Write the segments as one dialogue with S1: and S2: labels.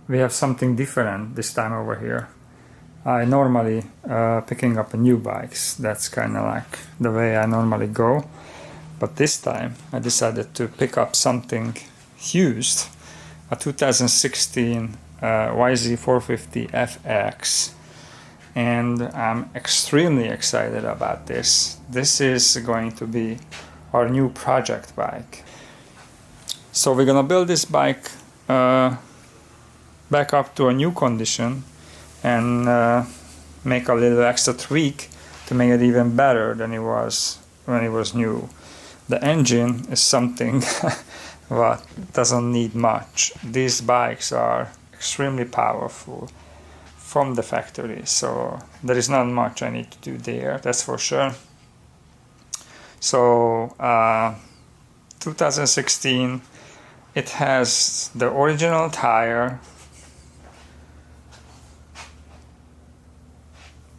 S1: we have something different this time over here. I normally picking up new bikes. That's kind of like the way I normally go. But this time I decided to pick up something used, a 2016 YZ450FX. And I'm extremely excited about this. This is going to be our new project bike. So we're gonna build this bike back up to a new condition and make a little extra tweak to make it even better than it was when it was new. The engine is something what doesn't need much. These bikes are extremely powerful from the factory, so there is not much I need to do there, that's for sure. So 2016, it has the original tire.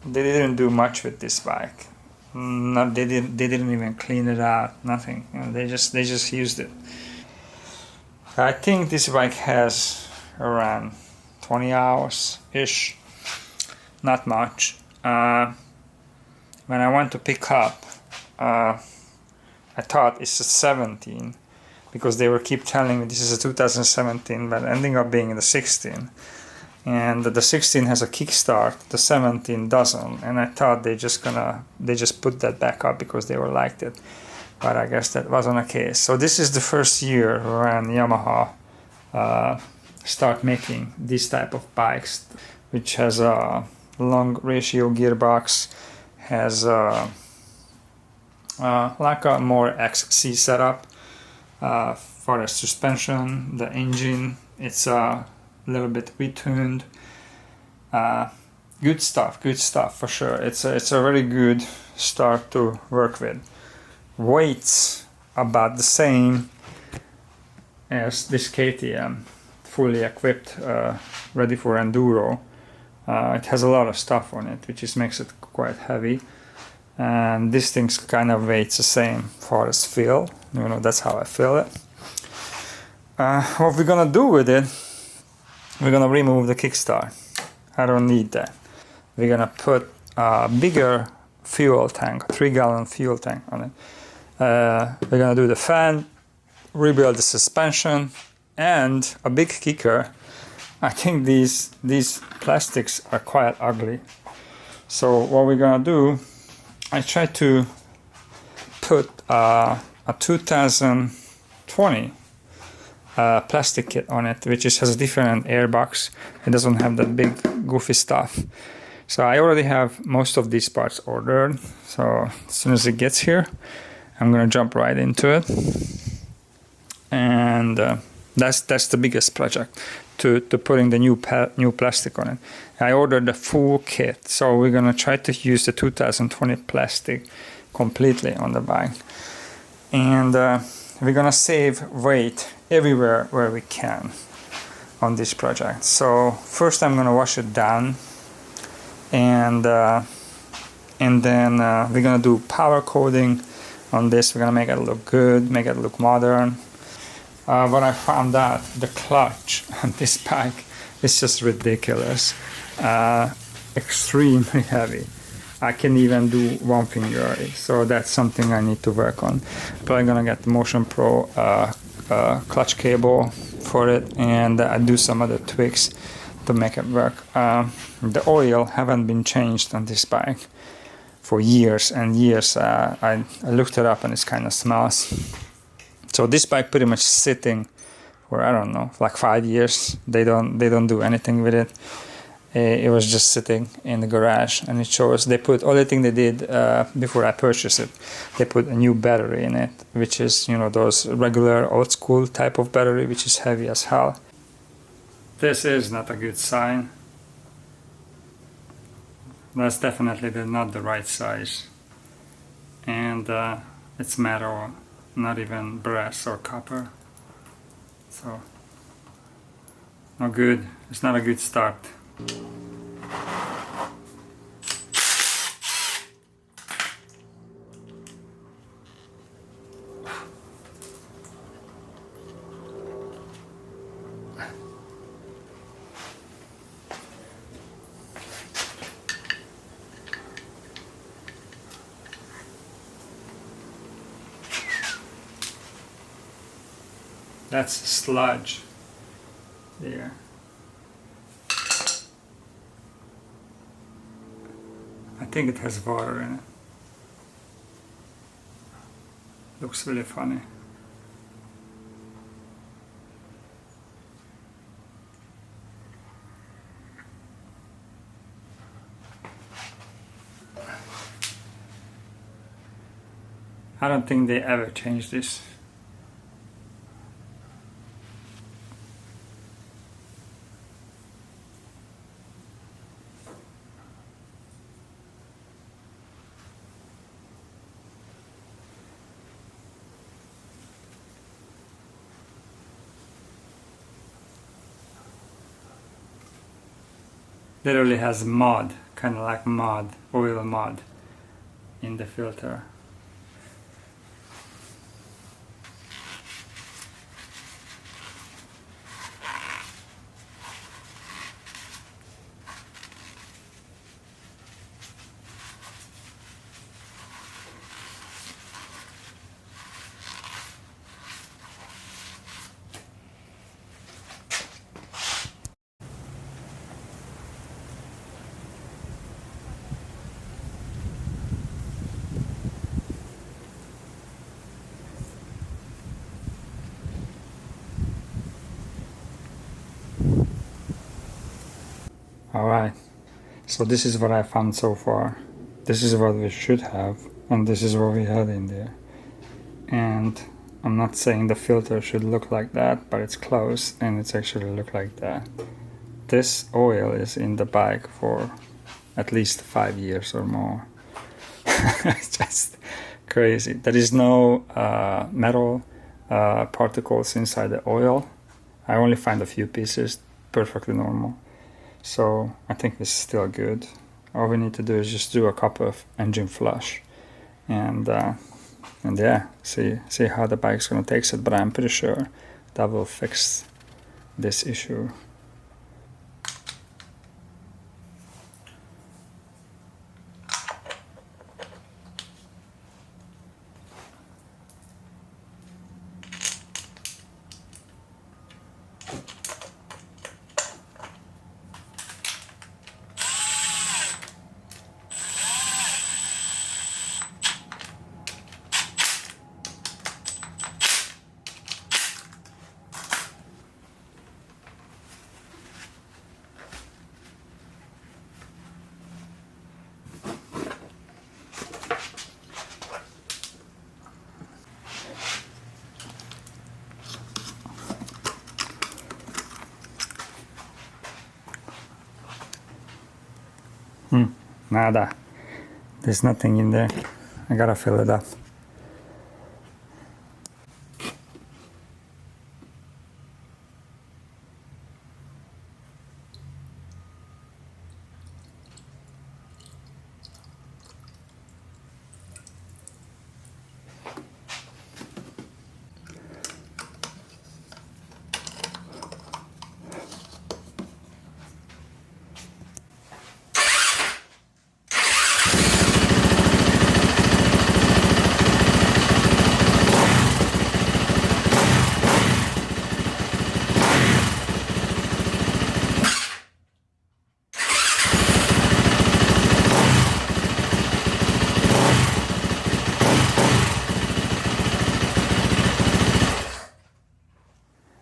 S1: They didn't do much with this bike. They didn't even clean it out, nothing. You know, they just used it. I think this bike has around 20 hours ish, not much. When I went to pick up, I thought it's a 17 because they were keep telling me this is a 2017, but ending up being the 16. And the 16 has a kickstart, the 17 doesn't, and I thought they just put that back up because they were liked it, but I guess that wasn't the case. So this is the first year when Yamaha start making these type of bikes, which has a long ratio gearbox, has like a more XC setup for the suspension, the engine. It's a little bit retuned. Good stuff for sure. It's a very good start to work with. Weights about the same as this KTM, fully equipped, ready for enduro. It has a lot of stuff on it, which makes it quite heavy. And this thing's kind of weighs the same for as feel. You know, that's how I feel it. What we're gonna do with it, we're gonna remove the kickstart. I don't need that. We're gonna put a bigger fuel tank, 3-gallon fuel tank on it. We're gonna do the fan, rebuild the suspension, and a big kicker. I think these plastics are quite ugly. So what we're gonna do, I tried to put a 2020 plastic kit on it, which has a different airbox. It doesn't have that big goofy stuff. So I already have most of these parts ordered. So as soon as it gets here, I'm gonna jump right into it. And that's the biggest project, to putting the new plastic on it. I ordered the full kit, so we're gonna try to use the 2020 plastic completely on the bike, and we're gonna save weight everywhere where we can on this project. So first I'm gonna wash it down, and then we're gonna do powder coating on this. We're gonna make it look good, make it look modern. What I found out, the clutch on this bike is just ridiculous. Extremely heavy. I can even do one finger, so that's something I need to work on. Probably gonna get the Motion Pro clutch cable for it, and I do some other tweaks to make it work. The oil haven't been changed on this bike for years and years. I looked it up and it kind of smells. So this bike pretty much sitting for, I don't know, like 5 years. They don't do anything with it. It was just sitting in the garage, and it shows they put, only thing they did before I purchased it, they put a new battery in it, which is, you know, those regular old school type of battery, which is heavy as hell. This is not a good sign. That's definitely not the right size, and it's metal, not even brass or copper. So not good. It's not a good start. That's sludge there. I think it has water in it. Looks really funny. I don't think they ever changed this. Literally has mud, kind of like mud, oil mud in the filter. Alright, so this is what I found so far. This is what we should have, and this is what we had in there. And I'm not saying the filter should look like that, but it's close, and it's actually look like that. This oil is in the bike for at least 5 years or more. It's just crazy. There is no metal particles inside the oil. I only find a few pieces, perfectly normal. So I think this is still good. All we need to do is just do a couple of engine flush, and yeah, see how the bike's gonna take it. But I'm pretty sure that will fix this issue. Nada. There's nothing in there. I gotta fill it up.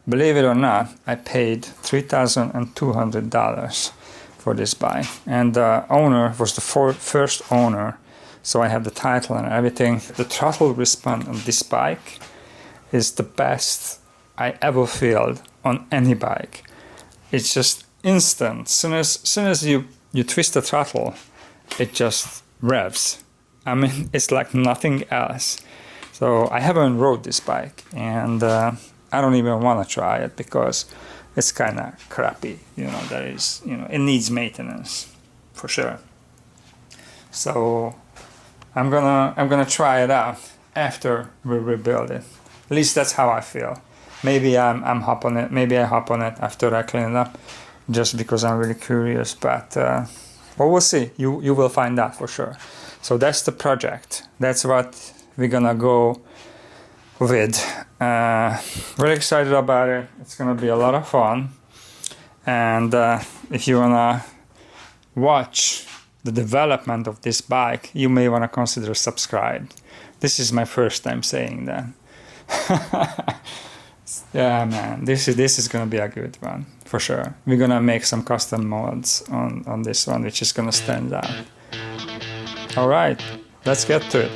S1: Believe it or not, I paid $3,200 for this bike, and the owner was the first owner, so I have the title and everything. The throttle response on this bike is the best I ever feel on any bike. It's just instant. Soon as you twist the throttle, it just revs. I mean, it's like nothing else. So I haven't rode this bike, and I don't even want to try it because it's kind of crappy. That is, it needs maintenance for sure. So I'm gonna try it out after we rebuild it. At least that's how I feel. Maybe I'm hop on it. Maybe I hop on it after I clean it up, just because I'm really curious. But well, we'll see. You will find out for sure. So that's the project. That's what we're gonna go with. Really excited about it. It's gonna be a lot of fun. And if you wanna watch the development of this bike, you may wanna consider subscribe. This is my first time saying that. Yeah, man, this is gonna be a good one for sure. We're gonna make some custom mods on this one, which is gonna stand out. All right, let's get to it.